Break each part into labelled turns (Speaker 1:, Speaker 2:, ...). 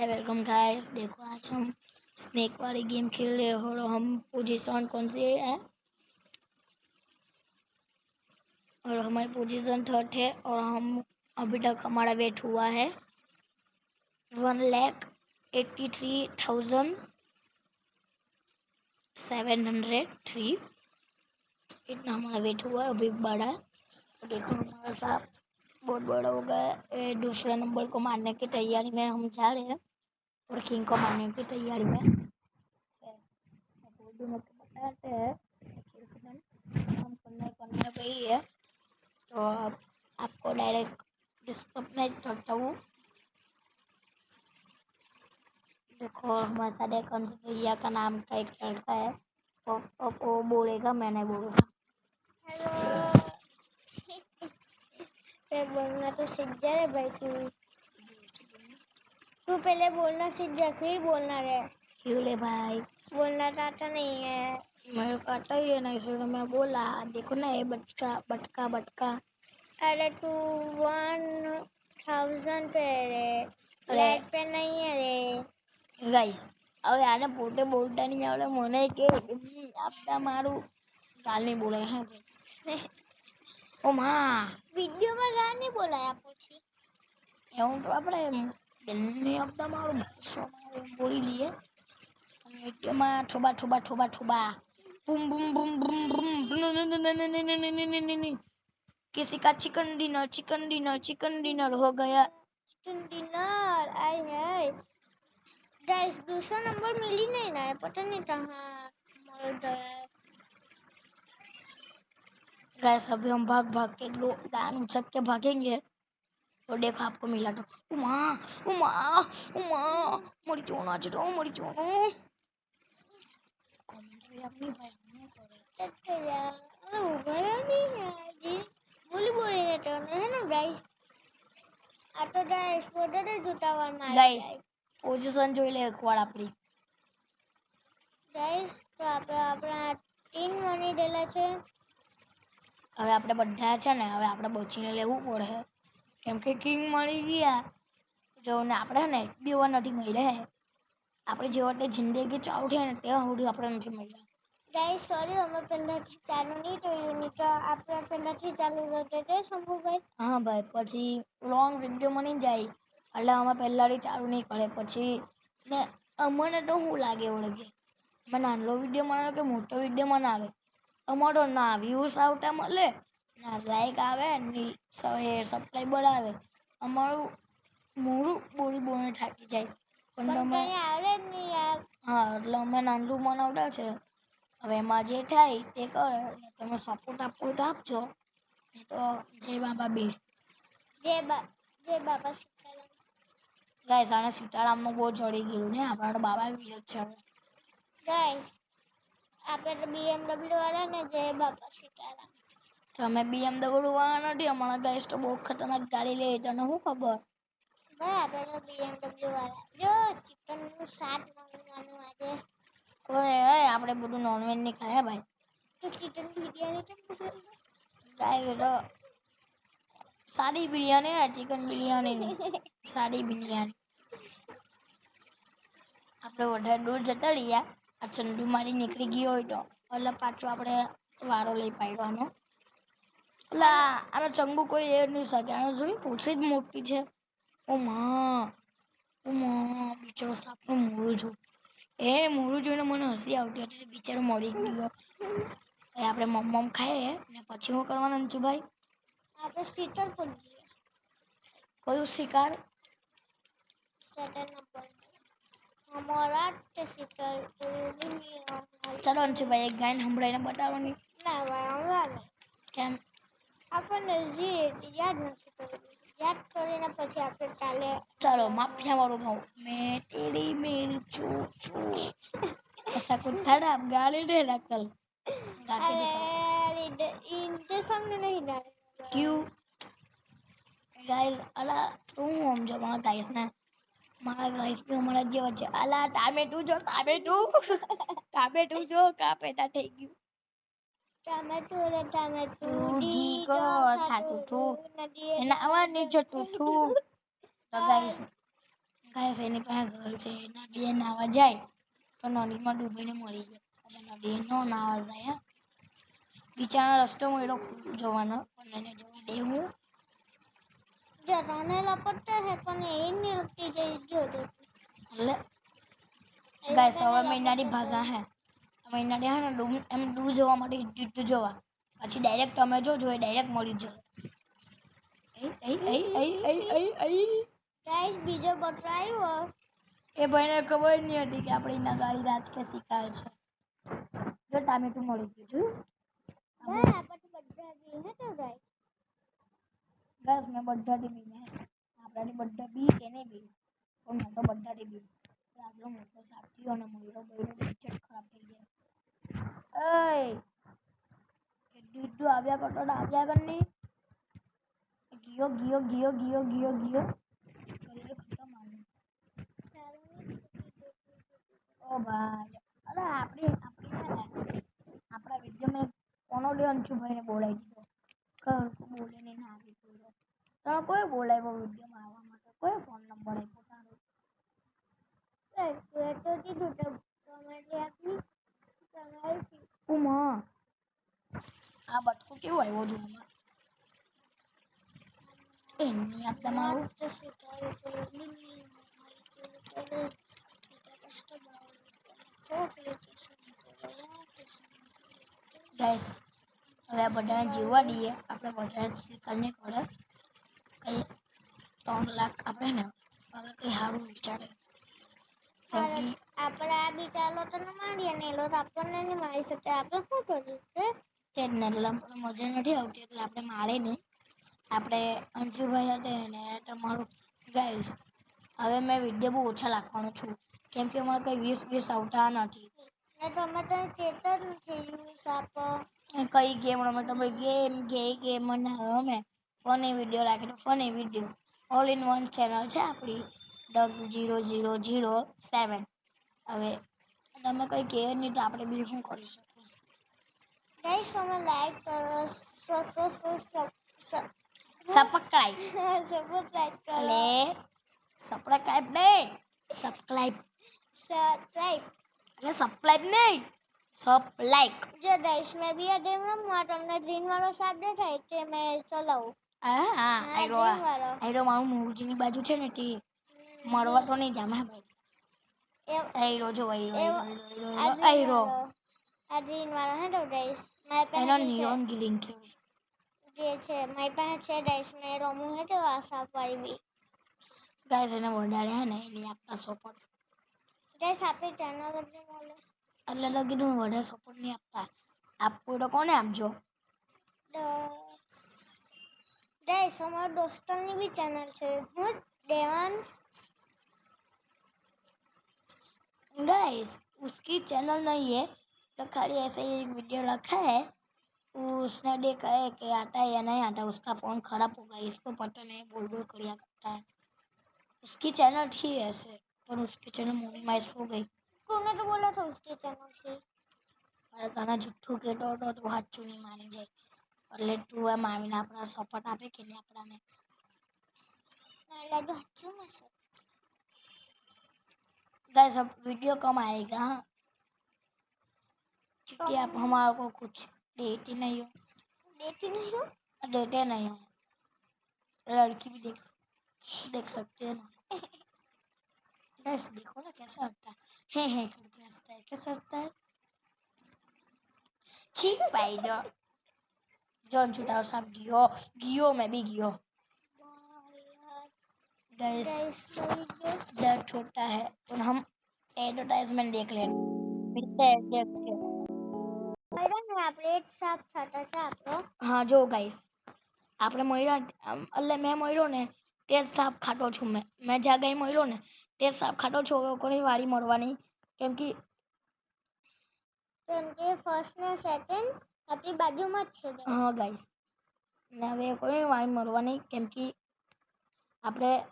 Speaker 1: Welcome guys. देखो आज हम स्नेक वाली गेम खेल रहे हैं और हम पोजीशन कौन सी है और हमारी पोजीशन 3rd है और हम अभी तक हमारा वेट हुआ है 1,83,703। इतना हमारा वेट हुआ है, अभी बड़ा है। तो देखो हमारा साथ बहुत बड़ा हो गया है। दूसरे नंबर को मारने की तैयारी में हम जा रहे हैं और किंग को मारने की तैयारी में बताते हैं। हम करने पे ही है, तो अब आपको डायरेक्ट डिस्कस में करता हूँ। देखो हमारे साथ एक अंश भैया का नाम का एक लड़का है, तो अब वो बोलेगा, मैं नहीं बोलूँगा।
Speaker 2: हेलो बोलना तो सीख जा रे भाई। तू पहले बोलना सीख जा, फिर बोलना रे।
Speaker 1: क्यों ले भाई?
Speaker 2: बोलना तो आता नहीं है।
Speaker 1: मेरे को आता ही है ना, इसलिए मैं बोला। देखो ना ये बटका बटका बटका।
Speaker 2: अरे तू 1000 पे है रे, लाइट पे नहीं है रे।
Speaker 1: गाइस હવે આને પોતે બોલતા નહીં આવડે, મને કે આપતા મારું ગાલ નહીં બોલે હે ઓ માં
Speaker 2: વિડિયો માં રા નહીં બોલાયા પછી
Speaker 1: એવું તો આપણે દિલ્હી આપતા મારું બોલી લઈએ વિડિયોમાં ઠોબા ઠોબા ઠોબા ઠોબा બૂમ બૂમ બૂમ બૂમ બૂમ किसी का चिकन डिनर हो गया।
Speaker 2: चिकन डिनर आई है गाइस। दूसरा नंबर मिल ही नहीं रहा है, पता नहीं कहाँ मर गया।
Speaker 1: गाइस अभी हम भाग भाग के गान उछक के भागेंगे तो देखो आपको मिला तो उमा उमा उमा मरी चोना चलो मरी चोनो कमेंट भी अपनी भाई ने करे
Speaker 2: चट्टिया उभर नहीं है जी। बोली ने तो है ना गाइस। आ तो गाइस પોતાને જૂતાવાર મારી
Speaker 1: गाइस पोजीशन જોઈ લે એકવાર આપણી
Speaker 2: ગાइस। તો આપણે આપણા ટીમ બની દેલા છે।
Speaker 1: હવે આપણે બધા છે ને, હવે આપણે બચીને લેવું પડે કેમ કે કિંગ મળી ગયા જો ને આપણે ને બી વાર નથી મળ્યા હે આપણે જેવા તે જિંદગી ચાલુ થઈ ને ત્યાં સુધી આપણે નથી મળ્યા।
Speaker 2: ગાइस सॉरी અમે પહેલાથી ચાલુ નહીં કર્યું, નહીં તો આપણે પહેલાથી ચાલુ કરતે તે શંભુભાઈ।
Speaker 1: હા ભાઈ પછી લોંગ વિડિયો બની જાય એટલે અમે પહેલાથી ચાલુ નહીં કરે પછી ને અમને તો શું લાગે વળગે અમે નાનો વિડિયો બનાવે કે મોટો વિડિયો બનાવે અમારો ના વ્યૂઝ આવતા મળે ના લાઈક આવે ને સબસ્ક્રાઇબર આવે અમારું મોરું બોલી બોલી થાકી જાય પણ તમે
Speaker 2: આવડે જ નહીં યાર।
Speaker 1: હા એટલે અમે નાનું બનાવતા છે હવે એમાં જે થાય તે કરે તમે સપોર્ટ આપો તો આપજો તો જય બાબા બીર
Speaker 2: જય બાબા સીતારામ।
Speaker 1: ગાઈસ આને સીતારામનું બહુ ચડી ગયું ને આપણા તો બાબા બીર જ છે
Speaker 2: ગાઈસ આપણે તો BMW વાળા ને જય બાબા સીતારામ।
Speaker 1: તમે BMW વાળા નથી, અમારા ગાઈસ તો બહુ ખતરનાક ગાડી લે તને શું ખબર
Speaker 2: ભાઈ આપણે તો BMW વાળા। જો ચિકનનું શાક બનાવવાનું આજે
Speaker 1: કોઈ આપણે બધું નોનવેજ નહીં ખાયા ભાઈ
Speaker 2: તો ચિકન બિરયાની કેમ બનાવી
Speaker 1: ગાઈસ તો સાદી બિરયાની है चिकन बिरयानी नहीं सादी बिरयानी આપણે વધારે દૂર જતા રહ્યા આ ચંદુ મારી નીકળી ગઈ હોય તો એટલે પાછો આપણે વારો લઈ પાડવાનો એટલે આનો ચંગુ કોઈ એ નહીં શકે આનો જોઈ પૂંછડી જ મોટી છે ઓ માં બિચારો સાપનું મોરું જો એ મોરું જોઈને મને હસી આવતી હતી બિચારો મરી ગયો હવે આપણે મમ ખાઈએ ને પછી શું કરવાનું અંશુભાઈ
Speaker 2: આપણે શીતળ પર જઈએ।
Speaker 1: કયું શિકાર
Speaker 2: સેટર નંબર हमारा ते शीतल
Speaker 1: चलो अंशुभाई एक गायन संभળાઈને બતાવવાની
Speaker 2: ના ભાઈ હમણાં નહીં
Speaker 1: કેમ
Speaker 2: આપણને યાદ નથી કર્યું યાદ કરીને પછી આપણે કાલે
Speaker 1: चलो माफिया वालों गाँव मैं तेरी मेरी चू चू ऐसा कुछ था ना आप गा ले रहे ना कल गा के दिखाओ
Speaker 2: इनके सामने नहीं डाले
Speaker 1: क्यों गाइस अला तू हम जो हमारा गाइस ने हमारा गाइस भी हमारा जेवा છે અલા ટામેટું જો કાપેટા થઈ ગયું
Speaker 2: टमाटो रे टमाटो
Speaker 1: डी को थातू थू एना आवा नहीं जटू थू तो गाइस ગાઈસ એની પાસે ઘર છે નદીએ નાવા જાય તો નદીમાં ડૂબીને મરી જાય એટલે નદીએ ન નાવા જાય હા બિચારા રસ્તો મળ્યો જોવાનો પણ એને જવા દેવું
Speaker 2: જો તને લપટતો હે પણ એ નહીં લપટી જાય જો
Speaker 1: એટલે ગાઈસ હવે મહિનાની ભાગા હે મહિનાની હે ને એમ ડૂબ જવા માટે જીતું જવા પછી ડાયરેક્ટ તમે જોજો એ ડાયરેક્ટ મરી જાય
Speaker 2: ગાઈસ બીજો બટરો આવ્યો
Speaker 1: એ ભાઈને ખબર નહીં હતી કે આપણે એના ગાડી રાજ કે શીખાય છે જો ટામેટું મળી ગયું
Speaker 2: ભાઈ આપણે બધા જઈએ હે તો ગાઈસ
Speaker 1: બસ મેં બધાથી બી આપણાથી બધા બી કે નહીં બી પણ મેં તો બધાથી બી આપણો મોટો સાથી અને મયુરો બયુરો બજેટ ખરાબ થઈ ગયા દૂધ આવ્યા કરતો તો આવ્યા કર નહીં ગિયો ગિયો ગિયો ગિયો ગિયો ગિયો કરી ખતમ આવ્યો ઓ ભાઈ અરે આપણી આપણા વિડીયોમાં કોનો લે અંશુભાઈને બોલાવી દીધો ઘર બોલે નહીં ના આવી ગયો તમે કોઈ બોલાવ્યો વિડીયોમાં આવવા માટે કોઈ ફોન નંબર આપ્યો તારો
Speaker 2: તો કીધું તો કોમેન્ટ આપી તમારી
Speaker 1: ઉમા આ બટકું કેવું આવ્યો જોવામાં એની આપ તમારું
Speaker 2: તો શીખાયું તો નહીં
Speaker 1: ગાઈસ હવે આ બધાને જીવવા દઈએ આપણે બધા શીખરને કરે કઈ 3 લાખ આપણે ને હવે કઈ સારું વિચારે
Speaker 2: આપણે આ બિચારો તો ન મારીએ ને એ લોકો આપણને નહીં મારી શકે આપણે શું કરીએ
Speaker 1: તે જ ને એટલે મજા નથી આવતી એટલે આપણે મારે નહીં આપણે અંશુભાઈ હતા ને તમારું ગાઈસ હવે મેં વિડીયો બહુ ઓછા નાખવાનો છું કેમ કે અમારે કઈ 20 આવતા નથી
Speaker 2: ને તમે તો કહેતા જ નથી યુઝ આપો
Speaker 1: કઈ ગેમ રમે તમે ગેમ ના રમે ફની વિડીયો રાખે તો funny video all in one channel છે આપણી Doug0007 હવે તમે કઈ કહે નહીં તો આપણે બી શું કરી શકીએ
Speaker 2: ગાઈસ તમે લાઈક કરો
Speaker 1: સબસ્ક્રાઇબ
Speaker 2: સબસ્ક્રાઇબ કરો
Speaker 1: એટલે સબસ્ક્રાઇબ નહીં સબસ્ક્રાઇબ એટલે સબસ્ક્રાઇબ નહીં સબ લાઈક
Speaker 2: જો ગાઈસ મેં બી આ ગેમ રમવા તમને ગ્રીન વાળો સાપ દેખાય તે મેં ચલાવું
Speaker 1: હા
Speaker 2: ગ્રીન વાળો
Speaker 1: આયરો મારું મુરજીની બાજુ છે ને તે મળવા તો નહીં જામ હા ભાઈ આયરો જો આયરો
Speaker 2: આ ગ્રીન વાળો હે તો ગાઈસ મારી પાસે
Speaker 1: એનો
Speaker 2: બી છે.
Speaker 1: નિયોન ગ્રીન કહેવાય
Speaker 2: જે છે મારી પાસે છે ગાઈસ મેં રમું હે તો આ સાપ વાળી બી
Speaker 1: ગાઈસ એને વડાડે હે ને એની આપતા સપોર્ટ
Speaker 2: ગાઈસ આપણી ચેનલ જ નહીં મળે
Speaker 1: એટલે લગી હું વધારે સપોર્ટ નહીં આપતા આપવું તો કોને આપજો
Speaker 2: गाइस हमारे दोस्तों ने भी चैनल છે હું देवांश
Speaker 1: गाइस उसकी चैनल नहीं है तो खाली ऐसे ही एक वीडियो रखा है उसने देखा है कि आता है या नहीं आता उसका फोन खराब होगा इसको पता नहीं बोल बोल करिया करता है उसकी चैनल थी ऐसे पर उसकी चैनल मोनिटाइज हो गई
Speaker 2: तूने तो बोला था उसकी चैनल थी
Speaker 1: अरे तना झूठू के तो हाथ चूनी मानी जाए એટલે તું એમ આવીને આપણા સપોર્ટ આપે કે નહીં આપણાને
Speaker 2: मैं तो हूं मैं सब
Speaker 1: गाइस अब वीडियो कम आएगा हाँ क्योंकि आप हमारे को कुछ देते नहीं हो
Speaker 2: देती नहीं हूँ
Speaker 1: देते नहीं हो लड़की भी देख सकते हैं ना गाइस देखो ना कैसा हंसता है करके हंसता है कैसा हंसता है ठीक पाइडो जॉन छुटाओ साहब गियो मैं भी गियो गाइस दर्द होता है और हम एडवर्टाइजमेंट देख ले मिलते हैं देख के
Speaker 2: मैडम ने આપણે એક સાપ થતા છે આપણો
Speaker 1: हाँ जो गाइस આપણે મળ્યા એટલે મેં મળ્યો ને તે સાપ ખાટો છું મેં જ્યાં ગઈ મળ્યો ને તે સાપ ખાટો છું હવે કોઈ વારી મળવાની કેમ કે
Speaker 2: ફર્સ્ટ ને સેકન્ડ આપણી બાજુમાં જ છે
Speaker 1: હા ગાઈસ ને હવે કોઈ વારી મળવાની કેમ કે આપણે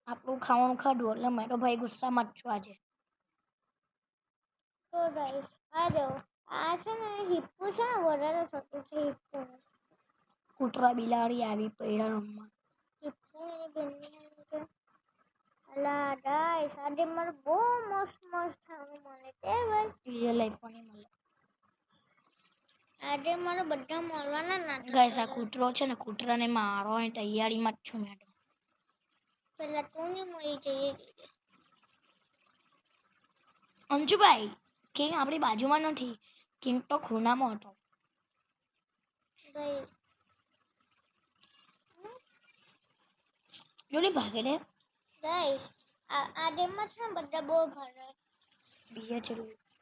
Speaker 1: આપણું ખાવાનું ખાધું એટલે મારો ભાઈ ગુસ્સામાં જ છું આજે
Speaker 2: તો ગાઈસ આ જો આ છે ને હિપ્પો છે ને વધારે થતું છે હિપ્પો
Speaker 1: કૂતરા બિલાડી આવી પૈડા રમવા
Speaker 2: હિપ્પો એની બેનની અલા ગાઈસ આજે મારે બહુ મસ્ત મસ્ત ખાવાનું મળે છે ભાઈ.
Speaker 1: રિયલ લાઈફ પણ નહીં મળે
Speaker 2: આજે મારે બધા મળવાના નાટક
Speaker 1: ગાઈસ આ
Speaker 2: કરે.
Speaker 1: કૂતરો છે ને કૂતરાને મારવાની તૈયારીમાં જ છું મેં તો
Speaker 2: પેલા તું નહીં મળી જઈએ.
Speaker 1: અંજુભાઈ કિંગ આપણી બાજુમાં નથી કિંગ તો ખૂણામાં હતો
Speaker 2: ભાઈ
Speaker 1: જોડે ભાગે રે
Speaker 2: ગાઈસ આ ડેમમાં છે ને બધા બહુ ભરે.
Speaker 1: બીજે છે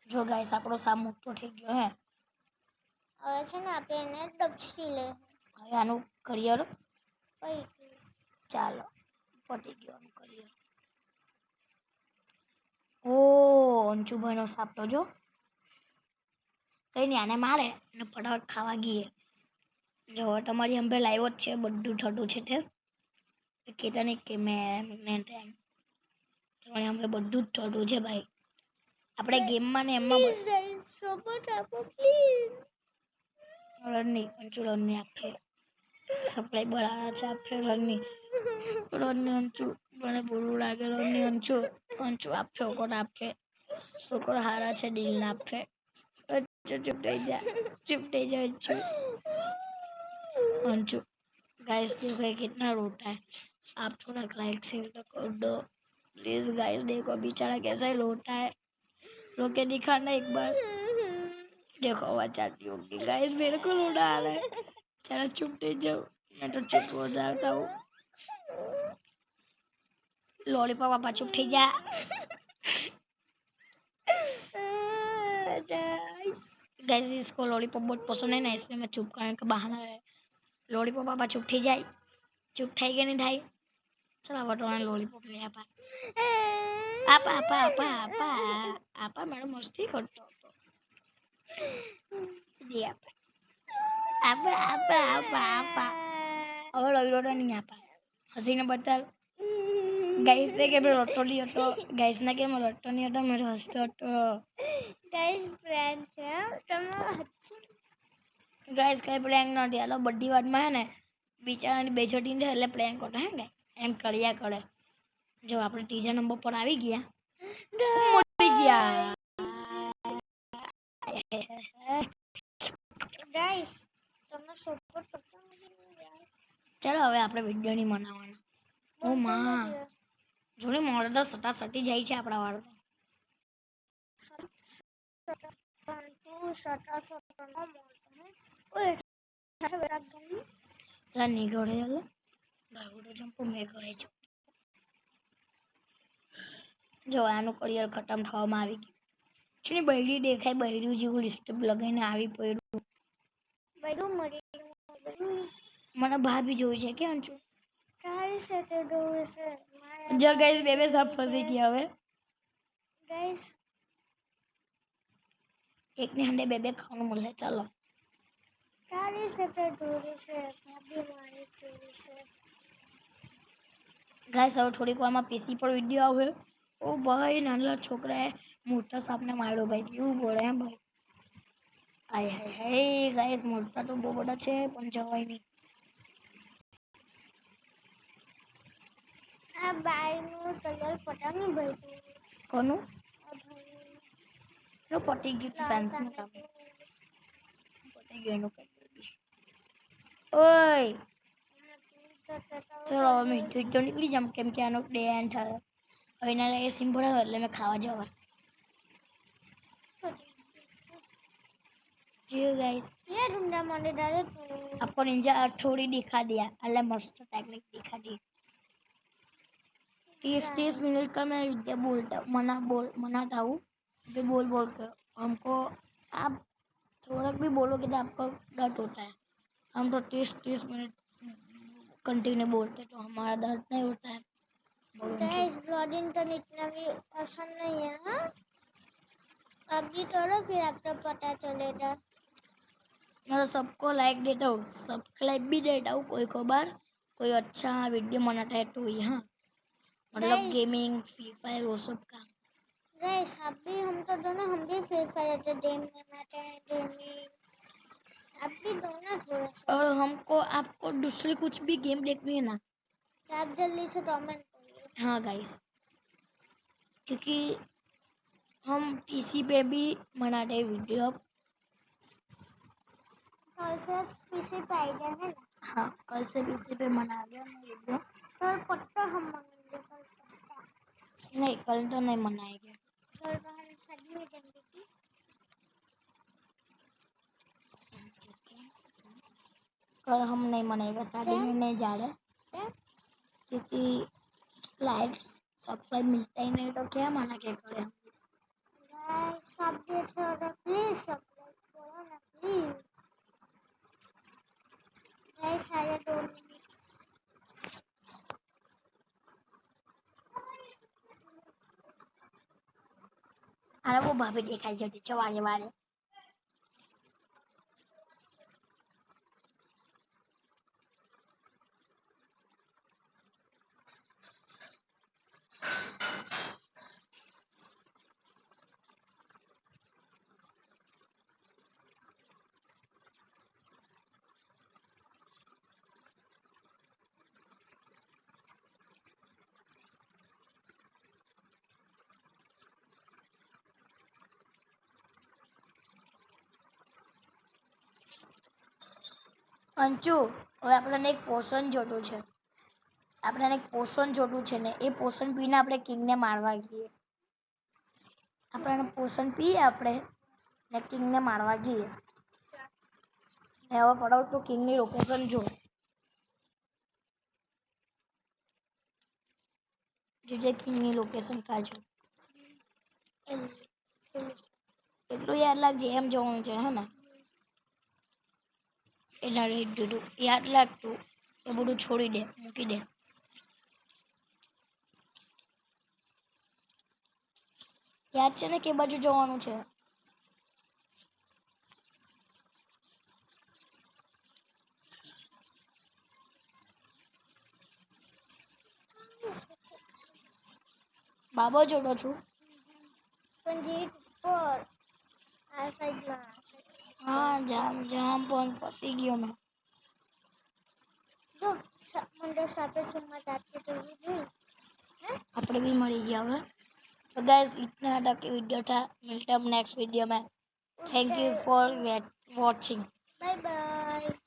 Speaker 1: જો ગાઈસ આપણો સાપ મોટો થઈ ગયો હે
Speaker 2: હવે છે ને આપણે એને દક્ષી લે.
Speaker 1: હવે આનું કરિયર
Speaker 2: કઈ
Speaker 1: ચાલો પતી ગયો આનું કરિયર ઓ અંશુભાઈનો સાપ તો જો કઈ નહીં આને મારે અને ફટાફટ ખાવા ગઈએ જો તમારી હંભે લાઈવ જ છે બધું થતું છે તે કહેતા નહીં કે મેં તમારી હંભે બધું જ થતું છે ભાઈ આપણે ગેમમાં ને એમમાં
Speaker 2: ગાઈસ સપોર્ટ આપો પ્લીઝ.
Speaker 1: રનની અંશુ રનની આપે સપ્લાય બરાબર છે આપે રનની અંશુ મને બોલું લાગે રનની અંશુ આપે ઓકોટ આપે ઓકોટ હારા છે ડીલ ના આપે ચૂપ થઈ જા अंशु गाइस देखो ये कितना रोता है आप थोड़ा लाइक शेयर तो कर दो प्लीज गाइस देखो बेचारा कैसा ही रोता है रो के दिखाना एक बार देखो आवाज आती होगी गाइस मेरे को रोना आ रहा है चलो चुप थे जाओ मैं तो चुप हो जाता हूँ लॉलीपॉप पापा चुप थे जा गाइस इसको लॉलीपॉप बहुत पसंद है ना इसलिए मैं चुप करने का बहाना है लॉलीपॉप पापा चुप થઈ જાય ચૂપ થઈ કે નહીં થાય ચલો હવે તો લોલીપોપ નહીં આપા આપા આપા આપા આપા આપા મારો મસ્તી કરતો હતો દે આપા આપા આપા આપા આપા હવે લઈ લો નહીં આપા હસીને બતાવ ગાઈસ ને કે મેં રટતો નહીં હતો ગાઈસ ને કે મેં રટતો નહીં હતો મેં હસતો હતો
Speaker 2: ગાઈસ ફ્રેન્ડ છે તમે
Speaker 1: ગાઈસ કઈ પ્રેન્ક નથી આલો બધી વાતમાં હે ને બિચારાની બેજોટી છે એટલે પ્રેન્ક હતો હે ને એમ કર્યા કરે જો આપણે ત્રીજા નંબર પર આવી ગયા મરી ગયા
Speaker 2: ગાઈસ તમે સપોર્ટ કરતા
Speaker 1: ચાલો હવે આપણે વિડિયો નહીં બનાવવાનો ઓ માં જોને મોડે તો સટી જાય છે આપણા વાળ
Speaker 2: તું સટા સટા નો મોળતો હે ઓય બેરા ગમ
Speaker 1: રાની ઘરે ચાલો ગાવડો જંપો મે ઘરે છું જો આનું કરિયર ખતમ થવામાં આવી ગયું છે બૈરી દેખાય બૈરું જેવું લિસ્ટઅપ લગાઈને આવી પડ્યું
Speaker 2: બૈરું મરી
Speaker 1: મને ભાભી જોઈ છે કે અંચુ
Speaker 2: તારી સાથે દોવે છે
Speaker 1: જો ગાઈસ બેબે સબ ફસી ગયા હવે
Speaker 2: ગાઈસ
Speaker 1: એક ને હંડે બેબે ખાવાનું મળે ચાલો
Speaker 2: તારી સાથે દોરે છે ભાભી મારી દોરે છે
Speaker 1: ગાઈસ હવે થોડીક વારમાં પીસી પર વિડિયો આવે ઓ ભાઈ નાના છોકરાએ મોટા સાપને માર્યો ભાઈ કેવું બોલે હે ભાઈ આય હાય હાય ગાઈસ મોટા તો બહુ બડા છે પણ જવાય નહીં
Speaker 2: આ બાયનું તલર પટાંગ ભરતું
Speaker 1: કોનું
Speaker 2: આ ભાઈ
Speaker 1: નો પટી ગયું ટેન્શન કામ પટી ગયું એનું કઈ ઓય ચલો અમે વિડિયો નીકળી જામ કેમ કે આનો ડે એન્ડ થાય હવે ના લાગે સિમ ભરાવ એટલે મેં ખાવા જવા जी गाइस
Speaker 2: ये ढूंढा मैंने डायरेक्ट
Speaker 1: आपको निंजा थोड़ी दिखा दिया अल्लाह मस्त टेक्निक दिखा दी 30 मिनट का मैं वीडियो बोलता मनाता हूँ फिर बोल कर हमको आप थोड़ा भी बोलोगे तो आपको दर्द होता है हम तो 30 मिनट कंटिन्यू बोलते तो हमारा दर्द नहीं होता है
Speaker 2: गाइस ब्लॉगिंग तो इतना भी आसान नहीं है हाँ अभी थोड़ा फिर आपको पता चलेगा
Speaker 1: मैं सबको लाइक देता हूँ सब्सक्राइब भी देता हूँ कोई को बार कोई अच्छा वीडियो बनाता है तो यहाँ मतलब गेमिंग फ्री फायर वो सब का
Speaker 2: गाइस अभी हम तो दोनों हम भी फ्री फायर के गेम बनाते हैं गेमिंग अभी दोनों थोड़ा सा
Speaker 1: और हमको आपको दूसरी कुछ भी गेम देखनी है ना
Speaker 2: आप जल्दी से कमेंट करिए
Speaker 1: हाँ गाइस क्योंकि हम पीसी पे भी बनाते वीडियो।
Speaker 2: कल से किसी पे आइडिया है ना?
Speaker 1: हाँ, कल से पीसी पे बना दिया मैं वीडियो।
Speaker 2: कल पक्का हम मनाएंगे, कल पक्का।
Speaker 1: नहीं, कल तो नहीं मनाएंगे।
Speaker 2: कल बाहर शादी में जाएंगे की?
Speaker 1: कल हम नहीं मनाएंगे, शादी में नहीं जा रहे
Speaker 2: क्या?
Speaker 1: क्योंकि लाइट सप्लाई मिलता ही नहीं तो क्या मना के करें हम।
Speaker 2: गाइस सब देखो ना प्लीज, सब्सक्राइब करो ना प्लीज गाइस। सारे 2 मिनट
Speaker 1: अरे वो भाभी देखाई जती છે વારે વારે। અંચુ, હવે આપણને એક પોષણ જોતું છે, આપણને એક પોષણ જોતું છે ને એ પોષણ પીને આપણે કિંગને મારવા ગઈએ। આપણને પોષણ પીએ આપણે ને કિંગને મારવા ગઈએ। ને હવે પડાવ તો કિંગની લોકેશન જો, જોજે કિંગની લોકેશન કા જો। એટલું યાદ લાગજે એમ જવાનું છે હે ને। એના રેટ જોતું યાદ લાગતું એ બધું છોડી દે, મૂકી દે। યાદ છે ને કે બાજુ જવાનું છે? બાબા જોડો છું।
Speaker 2: પણ જીત પર આ સાઈડમાં
Speaker 1: હા, જામ જામ પણ ફસી ગયો મેં।
Speaker 2: જો મંડળ સાથે ચુમ્મા જાતે તો જોઈ
Speaker 1: આપણે भी मरी गया હવે। तो गाइस इतना तक की वीडियो था, मिलते हैं नेक्स्ट वीडियो में। Thank you for watching.
Speaker 2: Bye bye.